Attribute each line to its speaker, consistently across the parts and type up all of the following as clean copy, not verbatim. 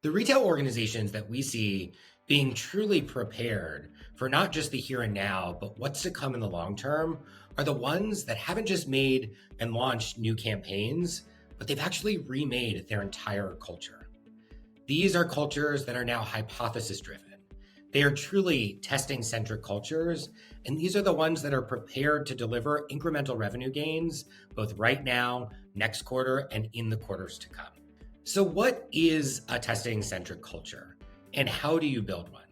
Speaker 1: The retail organizations that we see being truly prepared for not just the here and now, but what's to come in the long term are the ones that haven't just made and launched new campaigns, but they've actually remade their entire culture. These are cultures that are now hypothesis driven. They are truly testing-centric cultures, and these are the ones that are prepared to deliver incremental revenue gains, both right now, next quarter, and in the quarters to come. So what is a testing-centric culture, and how do you build one?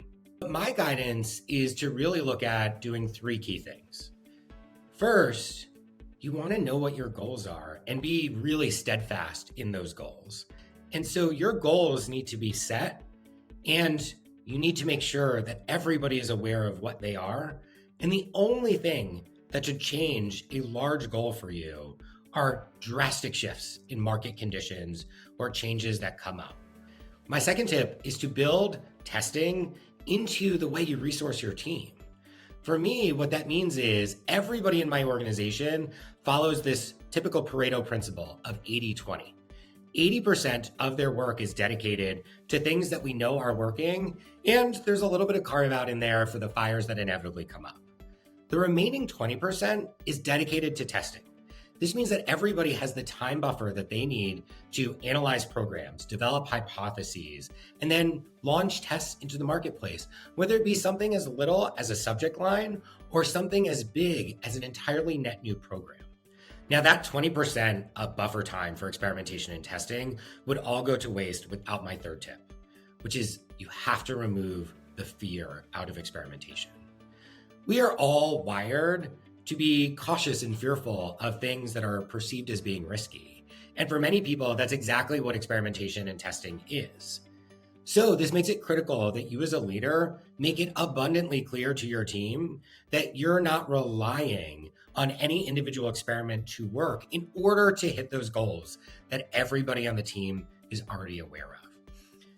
Speaker 1: My guidance is to really look at doing three key things. First, you want to know what your goals are and be really steadfast in those goals. And so your goals need to be set, and you need to make sure that everybody is aware of what they are. And the only thing that should change a large goal for you are drastic shifts in market conditions or changes that come up. My second tip is to build testing into the way you resource your team. For me, what that means is everybody in my organization follows this typical Pareto principle of 80-20. 80% of their work is dedicated to things that we know are working, and there's a little bit of carve out in there for the fires that inevitably come up. The remaining 20% is dedicated to testing. This means that everybody has the time buffer that they need to analyze programs, develop hypotheses, and then launch tests into the marketplace, whether it be something as little as a subject line or something as big as an entirely net new program. Now, that 20% of buffer time for experimentation and testing would all go to waste without my third tip, which is you have to remove the fear out of experimentation. We are all wired to be cautious and fearful of things that are perceived as being risky. And for many people, that's exactly what experimentation and testing is. So this makes it critical that you as a leader make it abundantly clear to your team that you're not relying on any individual experiment to work in order to hit those goals that everybody on the team is already aware of.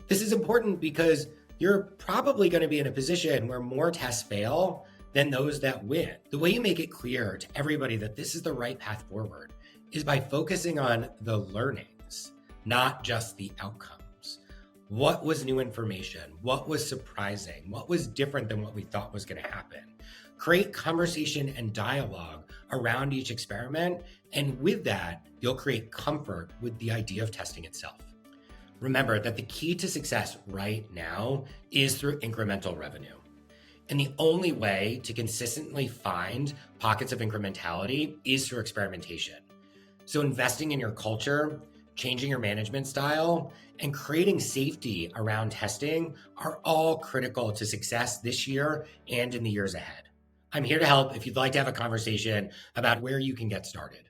Speaker 1: This is important because you're probably going to be in a position where more tests fail than those that win. The way you make it clear to everybody that this is the right path forward is by focusing on the learnings, not just the outcomes. What was new information? What was surprising? What was different than what we thought was going to happen? Create conversation and dialogue around each experiment, and with that, you'll create comfort with the idea of testing itself. Remember that the key to success right now is through incremental revenue. And the only way to consistently find pockets of incrementality is through experimentation. So investing in your culture, changing your management style, and creating safety around testing are all critical to success this year and in the years ahead. I'm here to help if you'd like to have a conversation about where you can get started.